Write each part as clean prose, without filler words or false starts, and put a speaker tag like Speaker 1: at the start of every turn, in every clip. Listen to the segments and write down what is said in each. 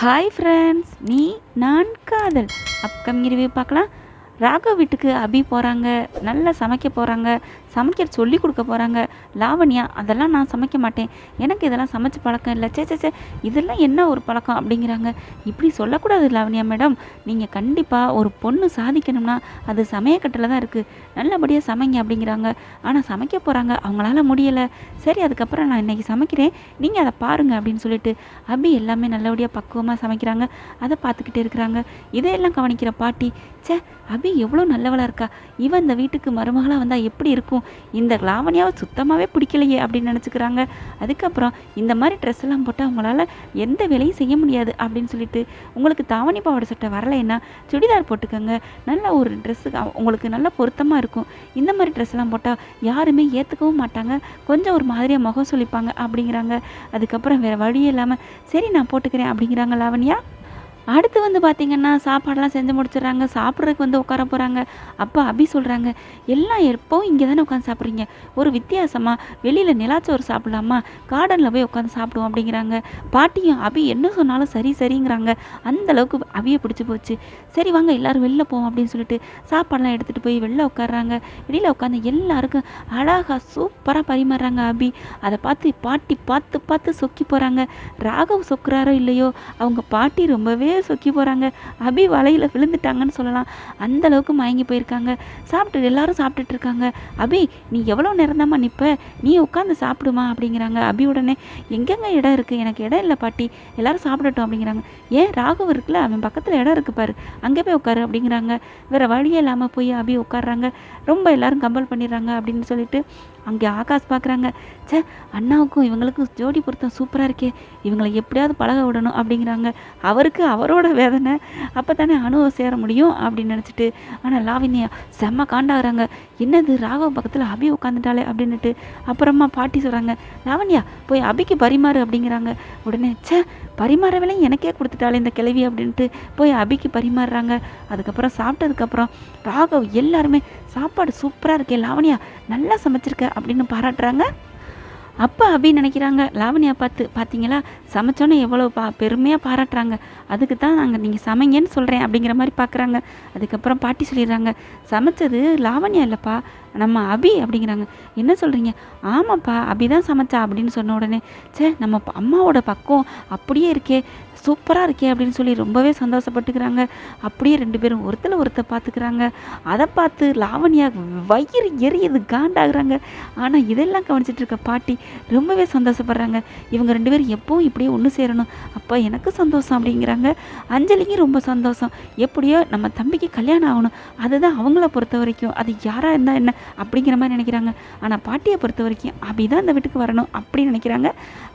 Speaker 1: Hi friends, நீ நான் காதல் அப்கமிங் ரிவ்யூ பார்க்கலாம். ராகவ் வீட்டுக்கு அபி போகிறாங்க, நல்லா சமைக்க போகிறாங்க, சமைக்க சொல்லி கொடுக்க போகிறாங்க. லாவண்யா, அதெல்லாம் நான் சமைக்க மாட்டேன், எனக்கு இதெல்லாம் சமைச்சு பழக்கம் இல்லை, சே இதெல்லாம் என்ன ஒரு பழக்கம் அப்படிங்கிறாங்க. இப்படி சொல்லக்கூடாது லாவண்யா மேடம், நீங்கள் கண்டிப்பாக ஒரு பொண்ணு சாதிக்கணும்னா அது சமையக்கட்டில் தான் இருக்குது, நல்லபடியாக சமைங்க அப்படிங்கிறாங்க. ஆனால் சமைக்க போகிறாங்க, அவங்களால முடியலை. சரி, அதுக்கப்புறம் நான் இன்றைக்கி சமைக்கிறேன், நீங்கள் அதை பாருங்கள் அப்படின்னு சொல்லிட்டு அபி எல்லாமே நல்லபடியாக பக்குவமாக சமைக்கிறாங்க. அதை பார்த்துக்கிட்டே இருக்கிறாங்க. இதையெல்லாம் கவனிக்கிற பாட்டி, சே அபி எவ்வளோ நல்லவளாக இருக்கா, இவன் இந்த வீட்டுக்கு மருமகளாக வந்தால் எப்படி இருக்கும், இந்த லாவண்யாவை சுத்தமாகவே பிடிக்கலையே அப்படின்னு நினச்சிக்கிறாங்க. அதுக்கப்புறம் இந்த மாதிரி ட்ரெஸ் எல்லாம் போட்டால் அவங்களால எந்த வேலையும் செய்ய முடியாது அப்படின்னு சொல்லிட்டு, உங்களுக்கு தாவணி பாவாடை சட்டை வரலைன்னா சுடிதார் போட்டுக்கோங்க, நல்ல ஒரு ட்ரெஸ்ஸுக்கு உங்களுக்கு நல்ல பொருத்தமாக இருக்கும், இந்த மாதிரி ட்ரெஸ் எல்லாம் போட்டால் யாருமே ஏற்றுக்கவும் மாட்டாங்க, கொஞ்சம் ஒரு மாதிரியாக முகம் சொல்லிப்பாங்க அப்படிங்கிறாங்க. அதுக்கப்புறம் வேறு வழியே இல்லாமல் சரி நான் போட்டுக்கிறேன் அப்படிங்கிறாங்க லாவண்யா. அடுத்து வந்து பார்த்திங்கன்னா சாப்பாடெல்லாம் செஞ்சு முடிச்சிடுறாங்க, சாப்பிட்றதுக்கு உட்கார போகிறாங்க. அப்போ அபி சொல்கிறாங்க, எல்லாம் எப்போவும் இங்கே தானே உட்காந்து சாப்பிட்றீங்க, ஒரு வித்தியாசமாக வெளியில் நிலாச்சோறு சாப்பிட்லாமா, கார்டனில் போய் உட்காந்து சாப்பிடுவோம் அப்படிங்கிறாங்க. பாட்டியும் அபி என்ன சொன்னாலும் சரிங்கிறாங்க. அந்தளவுக்கு அபியை பிடிச்சி போச்சு. சரி வாங்க எல்லோரும் வெளில போவோம் அப்படின்னு சொல்லிட்டு சாப்பாடெல்லாம் எடுத்துகிட்டு போய் வெளில உட்காடுறாங்க. வெளியில் உட்காந்து எல்லாருக்கும் அழகாக சூப்பராக பரிமாறுறாங்க அபி. அதை பார்த்து பாட்டி பார்த்து சொக்கி போகிறாங்க. ராகவ் சொக்குறாரோ இல்லையோ, அவங்க பாட்டி ரொம்பவே சொக்கி போகிறாங்க. அபி வலையில் விழுந்துட்டாங்கன்னு சொல்லலாம், அந்த அளவுக்கு மயங்கி போயிருக்காங்க. எல்லாரும் சாப்பிட்டுட்டு இருக்காங்க. அபி, நீ எவ்வளோ நேரம் தான் நிற்ப, நீ உட்காந்து சாப்பிடுமா அப்படிங்கிறாங்க. அபி உடனே, எங்கெங்க இடம் இருக்குது, எனக்கு இடம் இல்லை பாட்டி, எல்லாரும் சாப்பிடட்டும் அப்படிங்கிறாங்க. ஏன், ராகவ் இருக்குல்ல, அவன் பக்கத்தில் இடம் இருக்குது பாரு, அங்கே போய் உட்காரு அப்படிங்கிறாங்க. வேறு வழியே இல்லாமல் போய் அபி உட்காடுறாங்க. ரொம்ப எல்லாரும் கம்பல் பண்ணிடுறாங்க அப்படின்னு சொல்லிட்டு அங்கே ஆகாஷ் பார்க்குறாங்க. சே, அண்ணாவுக்கும் இவங்களுக்கும் ஜோடி பொருத்தம் சூப்பராக இருக்கே, இவங்களை எப்படியாவது பழக விடணும் அப்படிங்கிறாங்க. அவருக்கு அவரோட வேதனை, அப்போ தானே அணுவை சேர முடியும் அப்படின்னு நினச்சிட்டு. ஆனால் லாவண்யா செம்ம காண்டாகிறாங்க. என்னது, ராகவ் பக்கத்தில் அபி உட்காந்துட்டாலே அப்படின்னுட்டு. அப்புறமா பாட்டி சொல்கிறாங்க, லாவண்யா போய் அபிக்கு பரிமாறு அப்படிங்கிறாங்க. உடனே சே, பரிமாற வேலையும் எனக்கே கொடுத்துட்டாலே இந்த கிளவி அப்படின்ட்டு போய் அபிக்கு பரிமாறுறாங்க. அதுக்கப்புறம் சாப்பிட்டதுக்கப்புறம் ராகவ் எல்லாருமே சாப்பாடு சூப்பராக இருக்கே லாவண்யா, நல்லா சமைச்சிருக்க அப்படின்னு பாராட்டுறாங்க. அப்போ அபி நினைக்கிறாங்க, லாவண்யா பார்த்தீங்களா சமைச்சோன்னே எவ்வளோ பெருமையாக பாராட்டுறாங்க, அதுக்கு தான் நாங்கள் நீங்கள் சமைங்கன்னு சொல்கிறேன் அப்படிங்கிற மாதிரி பார்க்குறாங்க. அதுக்கப்புறம் பாட்டி சொல்லிடுறாங்க, சமைச்சது லாவண்யா இல்லைப்பா, நம்ம அபி அப்படிங்கிறாங்க. என்ன சொல்கிறீங்க? ஆமாப்பா, அபி தான் சமைச்சா அப்படின்னு சொன்ன உடனே, சே நம்ம அம்மாவோட பக்கம் அப்படியே இருக்கே, சூப்பராக இருக்கே அப்படின்னு சொல்லி ரொம்பவே சந்தோஷப்பட்டுக்கிறாங்க. அப்படியே ரெண்டு பேரும் ஒருத்தர் பார்த்துக்கிறாங்க. அதை பார்த்து லாவண்யா வயிறு எரியுது, காண்டாகிறாங்க. ஆனால் இதெல்லாம் கவனிச்சிட்டு இருக்க பாட்டி ரொம்பவே சந்தோஷப்படுறாங்க. இவங்க ரெண்டு பேரும் எப்போவும் இப்படியே ஒன்று சேரணும், அப்போ எனக்கு சந்தோஷம் அப்படிங்கிறாங்க. அஞ்சலிக்கும் ரொம்ப சந்தோஷம், எப்படியோ நம்ம தம்பிக்கு கல்யாணம் ஆகணும், அதுதான் அவங்கள பொறுத்த வரைக்கும், அது யாராக இருந்தால் என்ன அப்படிங்கிற மாதிரி நினைக்கிறாங்க. ஆனால் பாட்டியை பொறுத்த வரைக்கும் அபி தான் இந்த வீட்டுக்கு வரணும் அப்படின்னு நினைக்கிறாங்க.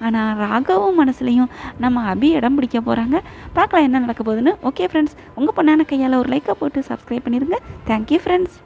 Speaker 1: ஆனால் ராகவும் மனசுலையும் நம்ம அபி இடம் பிடிக்க போகிறாங்க. பார்க்கலாம் என்ன நடக்க போகுதுன்னு. ஓகே ஃப்ரெண்ட்ஸ், உங்கள் பொண்ணான கையால் ஒரு லைக்கை போட்டு சப்ஸ்கிரைப் பண்ணிடுங்க. Thank you friends.